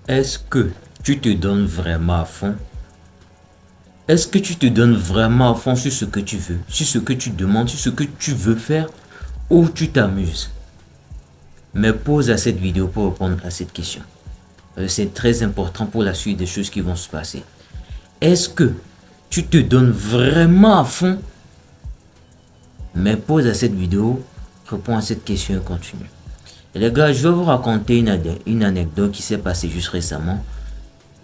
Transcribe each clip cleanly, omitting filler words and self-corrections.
Est-ce que tu te donnes vraiment à fond? Est-ce que tu te donnes vraiment à fond sur ce que tu veux, sur ce que tu demandes, sur ce que tu veux faire ou tu t'amuses? Mais pause à cette vidéo pour répondre à cette question. C'est très important pour la suite des choses qui vont se passer. Est-ce que tu te donnes vraiment à fond? Mais pause à cette vidéo, réponds à cette question et continue. Et les gars, je vais vous raconter une anecdote qui s'est passée juste récemment,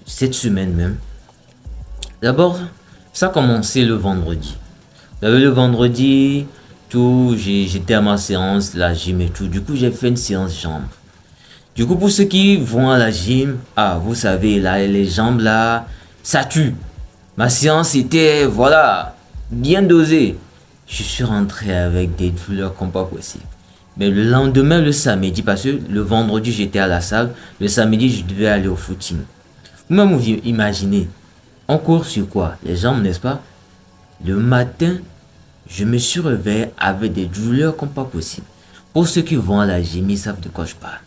cette semaine même. D'abord, ça a commencé le vendredi. Le vendredi, tout, j'étais à ma séance, la gym et tout. Du coup, j'ai fait une séance jambes. Du coup, pour ceux qui vont à la gym, vous savez, là, les jambes là, ça tue. Ma séance était, voilà, bien dosée. Je suis rentré avec des douleurs comme pas possible. Mais le lendemain, le samedi, parce que le vendredi, j'étais à la salle. Le samedi, je devais aller au footing. Vous-même, vous imaginez, on court sur quoi? Les jambes, n'est-ce pas? Le matin, je me suis réveillé avec des douleurs comme pas possible. Pour ceux qui vont à la gym, ils savent de quoi je parle.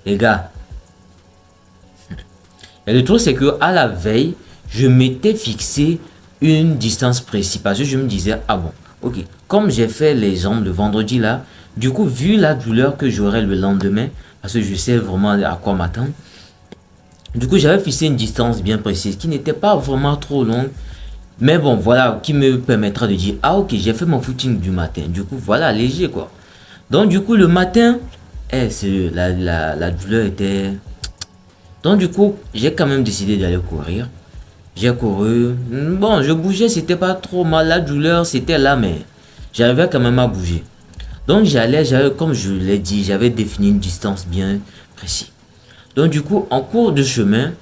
Les gars, et le truc c'est que à la veille, je m'étais fixé une distance précise parce que je me disais, ah bon, ok, comme j'ai fait les jambes le vendredi là, du coup, vu la douleur que j'aurai le lendemain, parce que je sais vraiment à quoi m'attendre, du coup, j'avais fixé une distance bien précise qui n'était pas vraiment trop longue. Mais bon, voilà, qui me permettra de dire, ah ok, j'ai fait mon footing du matin. Du coup, voilà, léger quoi. Donc, du coup, le matin, la douleur était... Donc, du coup, j'ai quand même décidé d'aller courir. J'ai couru. Bon, je bougeais, c'était pas trop mal. La douleur, c'était là, mais j'arrivais quand même à bouger. Donc, comme je l'ai dit, j'avais défini une distance bien précise. Donc, du coup, en cours de chemin,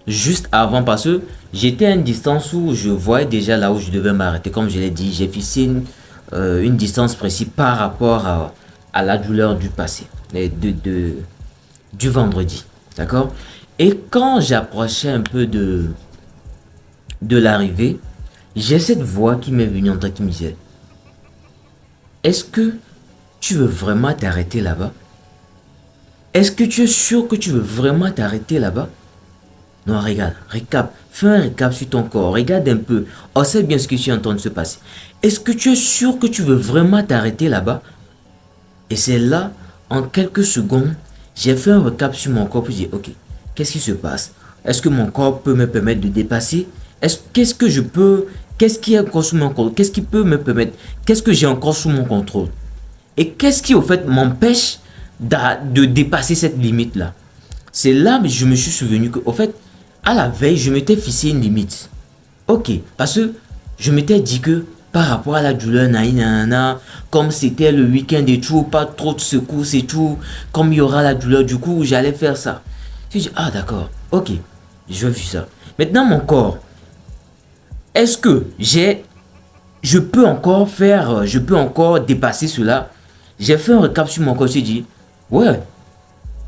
juste avant, parce que j'étais à une distance où je voyais déjà là où je devais m'arrêter. Comme je l'ai dit, j'ai fixé une distance précise par rapport à la douleur du passé, du vendredi. D'accord? Et quand j'approchais un peu de l'arrivée, j'ai cette voix qui m'est venue en tête qui me disait, est-ce que tu veux vraiment t'arrêter là-bas? Est-ce que tu es sûr que tu veux vraiment t'arrêter là-bas? Non, regarde, fais un récap sur ton corps, regarde un peu, observe bien ce que tu es en train de se passer. Est-ce que tu es sûr que tu veux vraiment t'arrêter là-bas? Et c'est là, en quelques secondes, j'ai fait un récap sur mon corps pour dire, ok, qu'est-ce qui se passe? Est-ce que mon corps peut me permettre de dépasser? Qu'est-ce que je peux, qu'est-ce qui est encore sous mon contrôle? Qu'est-ce qui peut me permettre? Qu'est-ce que j'ai encore sous mon contrôle? Et qu'est-ce qui, au fait, m'empêche de dépasser cette limite-là? C'est là que je me suis souvenu que, au fait, à la veille, je m'étais fixé une limite. Ok, parce que je m'étais dit que par rapport à la douleur, comme c'était le week-end et tout, pas trop de secousses et tout, comme il y aura la douleur, du coup, j'allais faire ça. Je dis, ah d'accord, ok, je vais faire ça. Maintenant, mon corps, est-ce que je peux encore dépasser cela? J'ai fait un récap sur mon corps, je dit, ouais,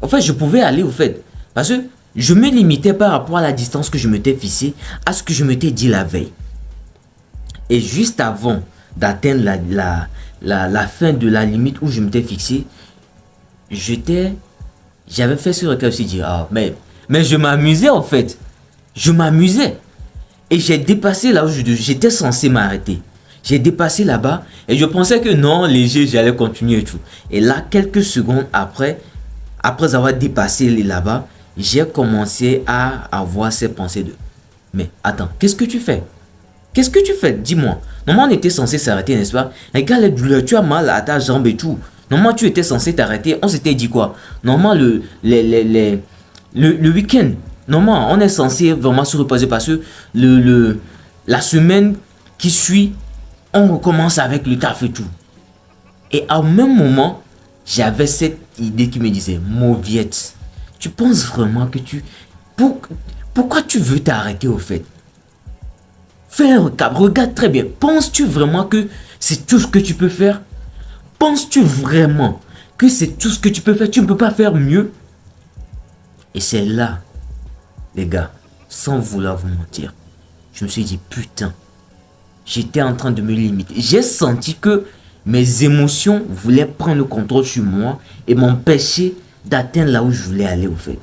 en fait, je pouvais aller au fait, parce que je me limitais par rapport à la distance que je m'étais fixée, à ce que je m'étais dit la veille. Et juste avant d'atteindre la fin de la limite où je m'étais fixé, j'avais fait ce récap, je me suis dit, mais je m'amusais en fait. Je m'amusais. Et j'ai dépassé là où j'étais censé m'arrêter. J'ai dépassé là-bas et je pensais que non, léger, j'allais continuer et tout. Et là, quelques secondes après avoir dépassé là-bas, j'ai commencé à avoir ces pensées de, mais attends, qu'est-ce que tu fais? Qu'est-ce que tu fais? Dis-moi. Normalement, on était censé s'arrêter, n'est-ce pas? Regarde les douleurs, tu as mal à ta jambe et tout. Normalement, tu étais censé t'arrêter. On s'était dit quoi? Normalement, le week-end, normalement, on est censé vraiment se reposer parce que la semaine qui suit, on recommence avec le taf et tout. Et au même moment, j'avais cette idée qui me disait, Mauviette, tu penses vraiment que pourquoi tu veux t'arrêter au fait? Fais un recap, regarde très bien. Penses-tu vraiment que c'est tout ce que tu peux faire? Penses-tu vraiment que c'est tout ce que tu peux faire? Tu ne peux pas faire mieux? Et c'est là, les gars, sans vouloir vous mentir, je me suis dit, putain, j'étais en train de me limiter. J'ai senti que mes émotions voulaient prendre le contrôle sur moi et m'empêcher d'atteindre là où je voulais aller au fait.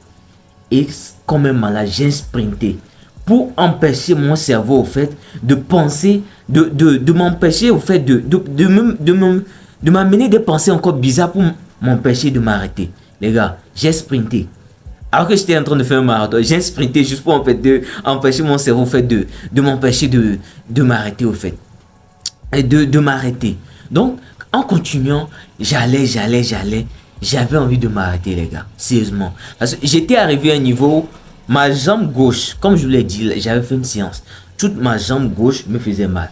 Et comme un malade, j'ai sprinté pour empêcher mon cerveau au fait de penser, de m'empêcher au fait de m'amener des pensées encore bizarres pour m'empêcher de m'arrêter. Les gars, j'ai sprinté. Alors que j'étais en train de faire un marathon, j'ai sprinté juste pour en fait empêcher mon cerveau au fait de m'empêcher de m'arrêter au fait. Et de m'arrêter. Donc, en continuant, j'allais. J'avais envie de m'arrêter, les gars. Sérieusement. Parce que j'étais arrivé à un niveau où ma jambe gauche, comme je vous l'ai dit, j'avais fait une séance. Toute ma jambe gauche me faisait mal.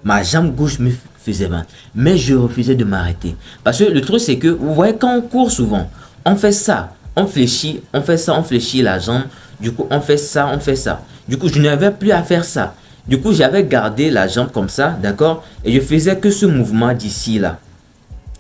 Ma jambe gauche me faisait mal. Mais je refusais de m'arrêter. Parce que le truc, c'est que, vous voyez, quand on court souvent, on fait ça. On fléchit, on fait ça, on fléchit la jambe. Du coup, on fait ça, on fait ça. Du coup, je n'avais plus à faire ça. Du coup, j'avais gardé la jambe comme ça, d'accord? Et je faisais que ce mouvement d'ici, là.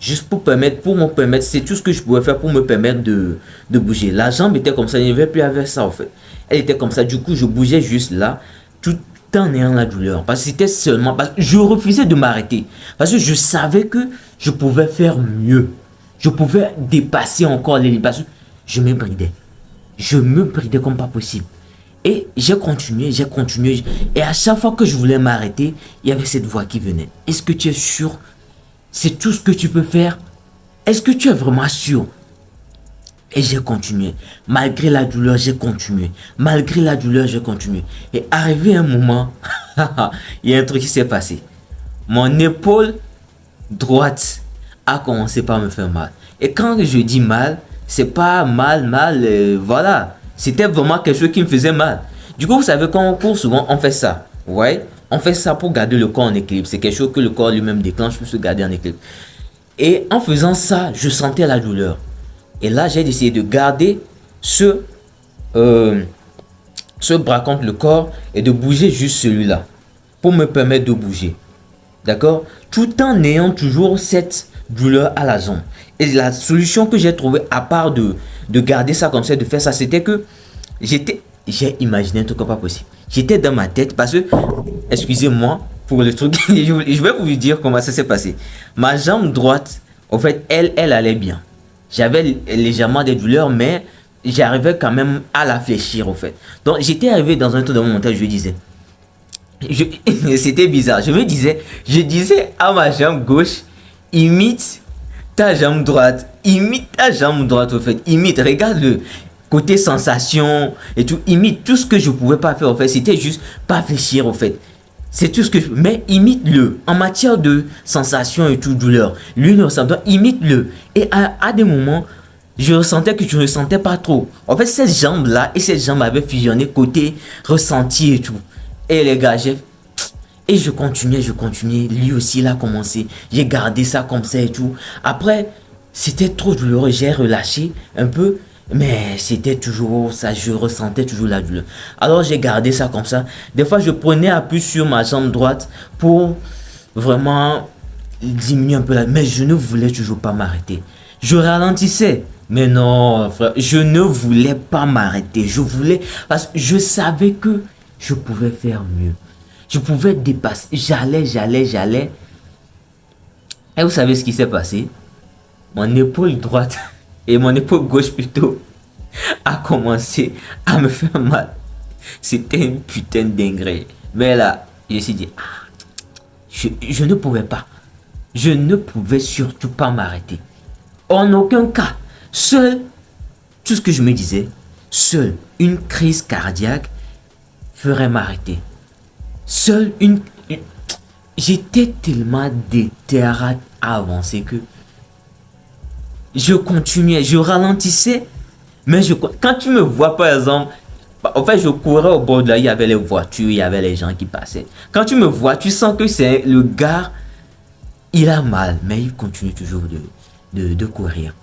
Juste pour me permettre, c'est tout ce que je pouvais faire pour me permettre de bouger. La jambe était comme ça, je n'avais plus à faire ça, en fait. Elle était comme ça, du coup, je bougeais juste là, tout en ayant la douleur. Parce que c'était seulement, parce que je refusais de m'arrêter. Parce que je savais que je pouvais faire mieux. Je pouvais dépasser encore les limites. Parce que je me bridais. Je me bridais comme pas possible. Et j'ai continué. Et à chaque fois que je voulais m'arrêter, il y avait cette voix qui venait. Est-ce que tu es sûr? C'est tout ce que tu peux faire? Est-ce que tu es vraiment sûr? Et j'ai continué. Malgré la douleur, j'ai continué. Et arrivé un moment, il y a un truc qui s'est passé. Mon épaule droite a commencé par me faire mal. Et quand je dis mal, c'est pas mal, voilà. C'était vraiment quelque chose qui me faisait mal. Du coup, vous savez, quand on court souvent, on fait ça. Ouais, on fait ça pour garder le corps en équilibre. C'est quelque chose que le corps lui-même déclenche pour se garder en équilibre. Et en faisant ça, je sentais la douleur. Et là, j'ai décidé de garder ce bras contre le corps et de bouger juste celui-là pour me permettre de bouger. D'accord? Tout en ayant toujours cette douleur à la jambe. Et la solution que j'ai trouvée, à part de garder ça comme ça, de faire ça, c'était que j'ai imaginé un truc pas possible. J'étais dans ma tête parce que, excusez-moi pour le truc, je vais vous dire comment ça s'est passé. Ma jambe droite, en fait, elle allait bien. J'avais légèrement des douleurs, mais j'arrivais quand même à la fléchir, en fait. Donc, j'étais arrivé dans un truc de mon montage, je disais, c'était bizarre. Je disais à ma jambe gauche, imite ta jambe droite. Au fait. Imite, regarde le côté sensation et tout. Imite tout ce que je pouvais pas faire, en fait. C'était juste pas réfléchir, au fait. C'est tout ce que je... Mais imite-le. En matière de sensation et tout, douleur. Lui ne ressent pas. Imite-le. Et à des moments, je ressentais que je ne ressentais pas trop. En fait, cette jambe-là et cette jambe avaient fusionné côté ressenti et tout. Et les gars, et je continuais. Lui aussi, il a commencé. J'ai gardé ça comme ça et tout. Après, c'était trop douloureux. J'ai relâché un peu. Mais c'était toujours ça. Je ressentais toujours la douleur. Alors, j'ai gardé ça comme ça. Des fois, je prenais appui sur ma jambe droite pour vraiment diminuer un peu la... Mais je ne voulais toujours pas m'arrêter. Je ralentissais. Mais non, frère. Je ne voulais pas m'arrêter. Je voulais... Parce que je savais que je pouvais faire mieux. Je pouvais dépasser. J'allais. Et vous savez ce qui s'est passé? Mon épaule droite et mon épaule gauche plutôt a commencé à me faire mal. C'était une putain de dinguerie. Mais là, je me suis dit, je ne pouvais pas. Je ne pouvais surtout pas m'arrêter. En aucun cas. Tout ce que je me disais, seule une crise cardiaque ferait m'arrêter. J'étais tellement déterré à avancer que je continuais, je ralentissais, mais quand tu me vois par exemple, en fait je courais au bord de là, il y avait les voitures, il y avait les gens qui passaient. Quand tu me vois, tu sens que c'est le gars, il a mal, mais il continue toujours de courir.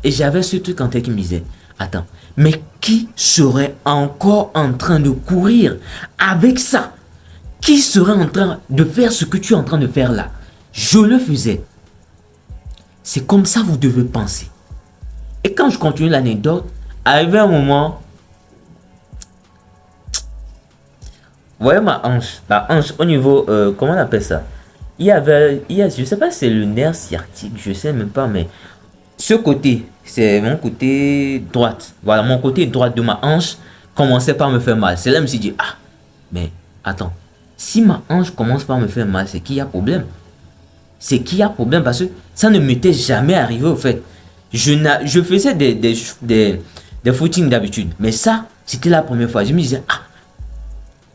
Et j'avais ce truc en tête qui me disait, attends, mais qui serait encore en train de courir avec ça? Qui serait en train de faire ce que tu es en train de faire là? Je le faisais. C'est comme ça que vous devez penser. Et quand je continue l'anecdote, arrivé un moment, vous voyez ma hanche au niveau, comment on appelle ça? Je sais pas si c'est le nerf sciatique, je sais même pas, mais ce côté, c'est mon côté droite. Voilà, mon côté droite de ma hanche commençait par me faire mal. C'est là que je me suis dit, ah, mais attends, si ma hanche commence par me faire mal, c'est qu'il y a problème. C'est qu'il y a problème parce que ça ne m'était jamais arrivé au fait. Je faisais des footings d'habitude, mais ça, c'était la première fois. Je me disais, ah,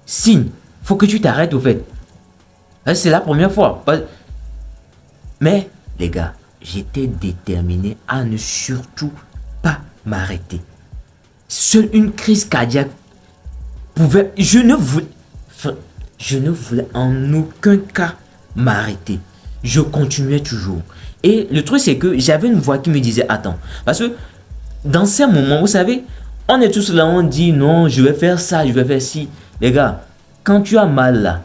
signe, faut que tu t'arrêtes au fait. C'est la première fois. Mais, les gars, j'étais déterminé à ne surtout pas m'arrêter. Seule une crise cardiaque pouvait... Je ne voulais en aucun cas m'arrêter. Je continuais toujours. Et le truc, c'est que j'avais une voix qui me disait, attends. Parce que dans ces moments, vous savez, on est tous là, on dit, non, je vais faire ça, je vais faire ci. Les gars, quand tu as mal là,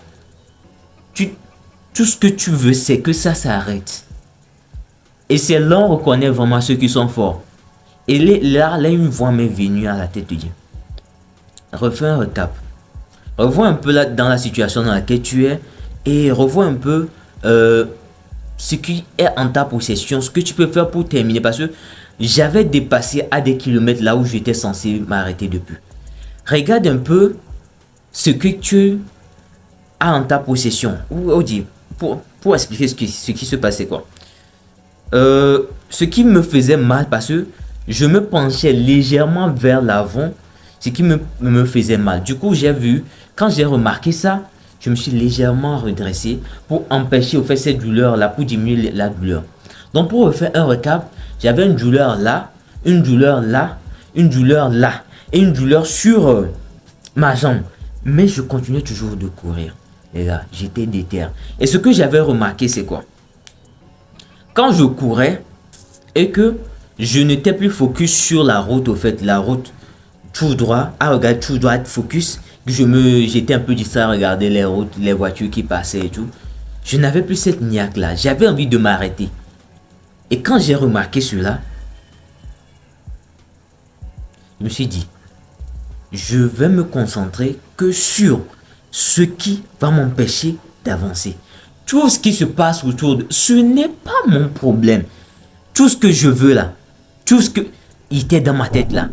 tout ce que tu veux, c'est que ça s'arrête. Et c'est là on reconnaît vraiment ceux qui sont forts. Et là, une voix m'est venue à la tête de Dieu. Refais un recap. Revois un peu là, dans la situation dans laquelle tu es. Et revois un peu ce qui est en ta possession. Ce que tu peux faire pour terminer. Parce que j'avais dépassé à des kilomètres là où j'étais censé m'arrêter depuis. Regarde un peu ce que tu as en ta possession. Pour expliquer ce qui se passait quoi. Ce qui me faisait mal parce que je me penchais légèrement vers l'avant, ce qui me faisait mal. Du coup, j'ai vu, quand j'ai remarqué ça, je me suis légèrement redressé pour empêcher au fait cette douleur là, pour diminuer la douleur. Donc pour refaire un recap, j'avais une douleur là, une douleur là, une douleur là et une douleur sur ma jambe. Mais je continuais toujours de courir. Les gars, j'étais déter. Et ce que j'avais remarqué, c'est quoi? Quand je courais et que je n'étais plus focus sur la route, au fait, la route tout droit, à regarder tout droit, être focus, j'étais un peu distrait à regarder les routes, les voitures qui passaient et tout. Je n'avais plus cette niaque là. J'avais envie de m'arrêter. Et quand j'ai remarqué cela, je me suis dit, je vais me concentrer que sur ce qui va m'empêcher d'avancer. Tout ce qui se passe autour de... Ce n'est pas mon problème. Tout ce que je veux là, tout ce que... Il était dans ma tête là.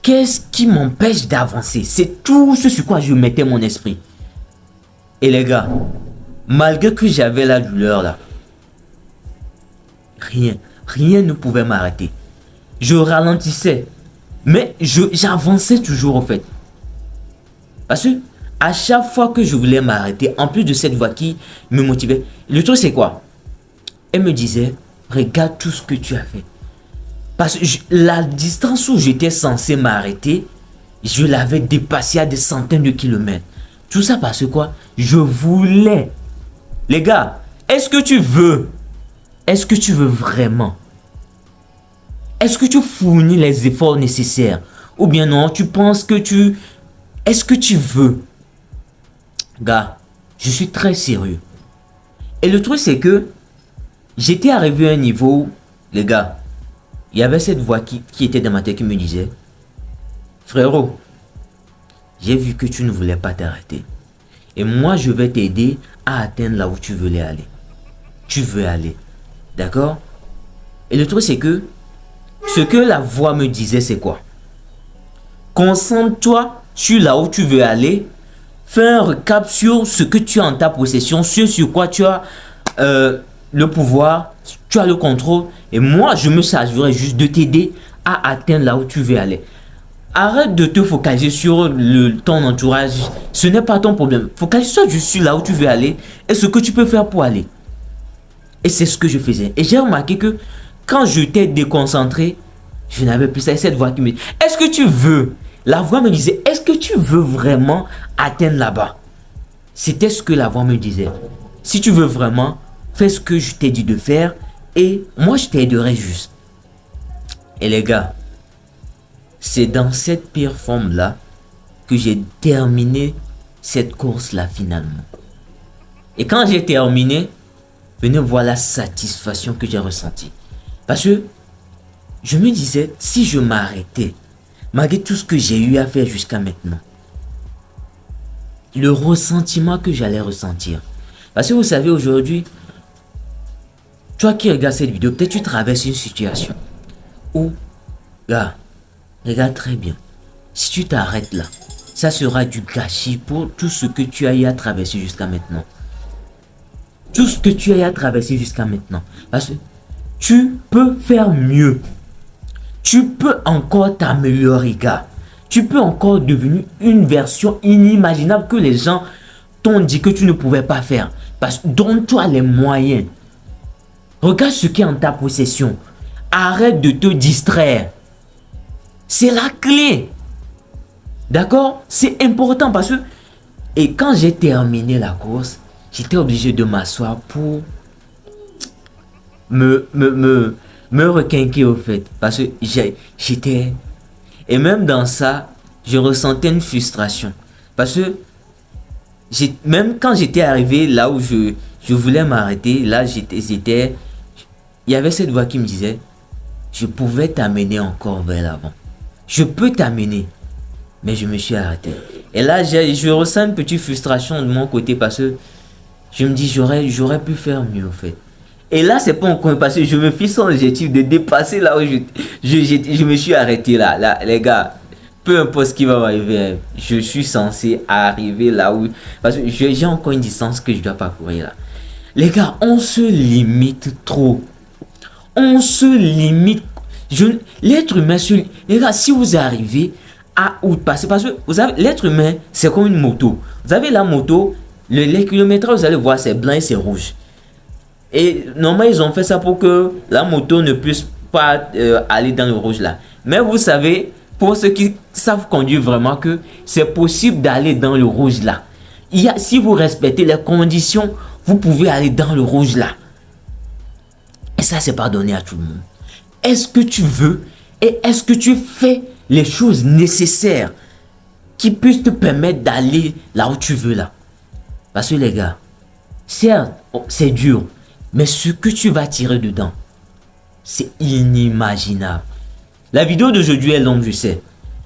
Qu'est-ce qui m'empêche d'avancer? C'est tout ce sur quoi je mettais mon esprit. Et les gars, malgré que j'avais la douleur là, rien ne pouvait m'arrêter. Je ralentissais, mais j'avançais toujours en fait. Parce que à chaque fois que je voulais m'arrêter, en plus de cette voix qui me motivait, le truc c'est quoi? Elle me disait, regarde tout ce que tu as fait. Parce que la distance où j'étais censé m'arrêter, je l'avais dépassé à des centaines de kilomètres. Tout ça parce que quoi? Je voulais. Les gars, est-ce que tu veux? Est-ce que tu veux vraiment? Est-ce que tu fournis les efforts nécessaires? Ou bien non, tu penses que tu... Est-ce que tu veux? Gars, je suis très sérieux. Et le truc c'est que j'étais arrivé à un niveau où, les gars, il y avait cette voix qui était dans ma tête qui me disait, frérot, j'ai vu que tu ne voulais pas t'arrêter. Et moi, je vais t'aider à atteindre là où tu voulais aller. Tu veux aller. D'accord? Et le truc, c'est que ce que la voix me disait, c'est quoi? Concentre-toi sur là où tu veux aller. Fais un recap sur ce que tu as en ta possession, sur quoi tu as le pouvoir, tu as le contrôle. Et moi, je me chargerai juste de t'aider à atteindre là où tu veux aller. Arrête de te focaliser sur ton entourage. Ce n'est pas ton problème. Focalise-toi juste sur là où tu veux aller et ce que tu peux faire pour aller. Et c'est ce que je faisais. Et j'ai remarqué que quand je t'ai déconcentré, je n'avais plus ça. Cette voix qui me dit, est-ce que tu veux? La voix me disait, est-ce que tu veux vraiment atteindre là-bas? C'était ce que la voix me disait. Si tu veux vraiment, fais ce que je t'ai dit de faire et moi je t'aiderai juste. Et les gars, c'est dans cette pire forme-là que j'ai terminé cette course-là finalement. Et quand j'ai terminé, venez voir la satisfaction que j'ai ressentie. Parce que je me disais, si je m'arrêtais, malgré tout ce que j'ai eu à faire jusqu'à maintenant, le ressentiment que j'allais ressentir. Parce que vous savez, aujourd'hui, toi qui regardes cette vidéo, peut-être tu traverses une situation où, là, regarde très bien. Si tu t'arrêtes là, ça sera du gâchis pour tout ce que tu as eu à traverser jusqu'à maintenant. Tout ce que tu as eu à traverser jusqu'à maintenant. Parce que tu peux faire mieux. Tu peux encore t'améliorer, gars. Tu peux encore devenir une version inimaginable que les gens t'ont dit que tu ne pouvais pas faire. Parce que donne-toi les moyens. Regarde ce qui est en ta possession. Arrête de te distraire. C'est la clé. D'accord? C'est important parce que... Et quand j'ai terminé la course, j'étais obligé de m'asseoir pour me requinquer au fait. Parce que j'étais... Et même dans ça, je ressentais une frustration. Parce que même quand j'étais arrivé là où je voulais m'arrêter, là il y avait cette voix qui me disait, je pouvais t'amener encore vers l'avant. Je peux t'amener. Mais je me suis arrêté. Et là, je ressens une petite frustration de mon côté parce que je me dis, j'aurais pu faire mieux, en fait. Et là, c'est pas encore parce que je me fixe son objectif de dépasser là où je me suis arrêté là, les gars. Peu importe ce qui va m'arriver, je suis censé arriver là où... Parce que j'ai encore une distance que je dois parcourir là. Les gars, on se limite trop. On se limite. L'être humain, les gars, si vous arrivez à où passer, parce que vous avez l'être humain, c'est comme une moto. Vous avez la moto, les kilomètres, vous allez voir, c'est blanc et c'est rouge. Et normalement, ils ont fait ça pour que la moto ne puisse pas aller dans le rouge là. Mais vous savez, pour ceux qui savent conduire vraiment, que c'est possible d'aller dans le rouge là. Si vous respectez les conditions, vous pouvez aller dans le rouge là. Et ça, c'est pas donné à tout le monde. Est-ce que tu veux et est-ce que tu fais les choses nécessaires qui puissent te permettre d'aller là où tu veux là? Parce que les gars, certes, c'est dur, mais ce que tu vas tirer dedans, c'est inimaginable. La vidéo d'aujourd'hui est longue, je sais.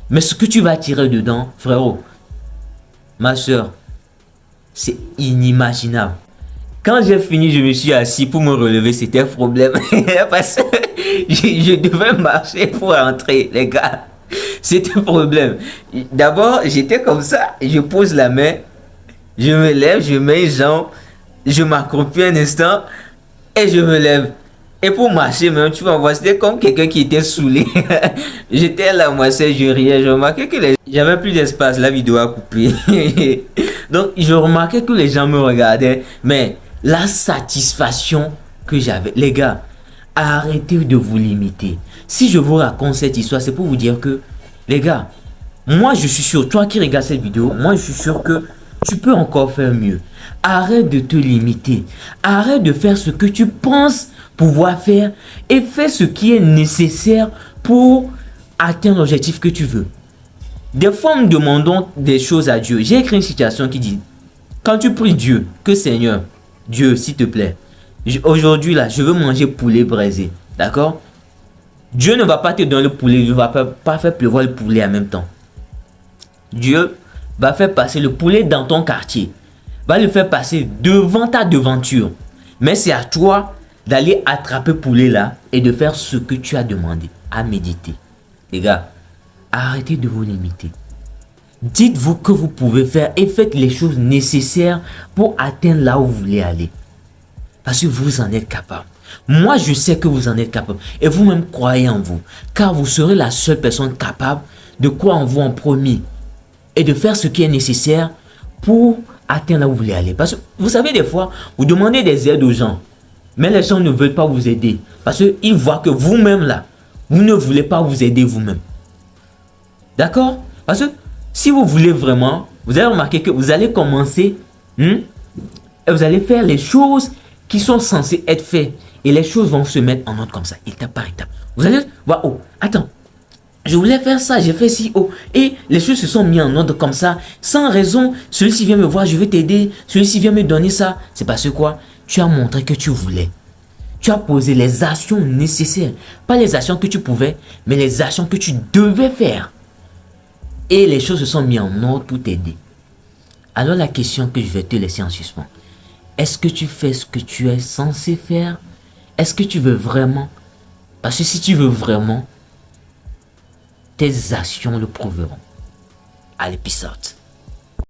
Mais ce que tu vas tirer dedans, frérot, ma soeur, c'est inimaginable. Quand j'ai fini, je me suis assis pour me relever, c'était un problème. Parce que je devais marcher pour rentrer, les gars. C'était un problème. D'abord, j'étais comme ça, je pose la main, je me lève, je mets les jambes, je m'accroupis un instant et je me lève. Et pour marcher même, tu vas voir, c'était comme quelqu'un qui était saoulé. J'étais là, moi, je riais, je remarquais que j'avais plus d'espace, la vidéo a coupé. Donc, je remarquais que les gens me regardaient, mais la satisfaction que j'avais, les gars, arrêtez de vous limiter. Si je vous raconte cette histoire, c'est pour vous dire que, les gars, moi, je suis sûr, toi qui regardes cette vidéo, moi, je suis sûr que tu peux encore faire mieux. Arrête de te limiter. Arrête de faire ce que tu penses pouvoir faire et fais ce qui est nécessaire pour atteindre l'objectif que tu veux. Des fois, nous demandons des choses à Dieu. J'ai écrit une citation qui dit, quand tu pries Dieu, que Seigneur, Dieu, s'il te plaît, aujourd'hui là, je veux manger poulet braisé. D'accord? Dieu ne va pas te donner le poulet, il ne va pas faire pleuvoir le poulet en même temps. Dieu va faire passer le poulet dans ton quartier. Va le faire passer devant ta devanture. Mais c'est à toi d'aller attraper poulet là et de faire ce que tu as demandé, à méditer. Les gars, arrêtez de vous limiter. Dites-vous que vous pouvez faire et faites les choses nécessaires pour atteindre là où vous voulez aller. Parce que vous en êtes capable. Moi, je sais que vous en êtes capable. Et vous-même croyez en vous. Car vous serez la seule personne capable de croire en vous en premier. Et de faire ce qui est nécessaire pour atteindre là où vous voulez aller. Parce que vous savez, des fois, vous demandez des aides aux gens. Mais les gens ne veulent pas vous aider. Parce qu'ils voient que vous-même là, vous ne voulez pas vous aider vous-même. D'accord? Parce que si vous voulez vraiment, vous allez remarquer que vous allez commencer et vous allez faire les choses qui sont censées être faites. Et les choses vont se mettre en ordre comme ça, étape par étape. Vous allez voir, oh, attends, je voulais faire ça, j'ai fait ci, oh. Et les choses se sont mises en ordre comme ça, sans raison. Celui-ci vient me voir, je vais t'aider. Celui-ci vient me donner ça. C'est parce que quoi? Tu as montré que tu voulais. Tu as posé les actions nécessaires. Pas les actions que tu pouvais, mais les actions que tu devais faire. Et les choses se sont mises en ordre pour t'aider. Alors la question que je vais te laisser en suspens. Est-ce que tu fais ce que tu es censé faire? Est-ce que tu veux vraiment? Parce que si tu veux vraiment, tes actions le prouveront. Allez, peace out.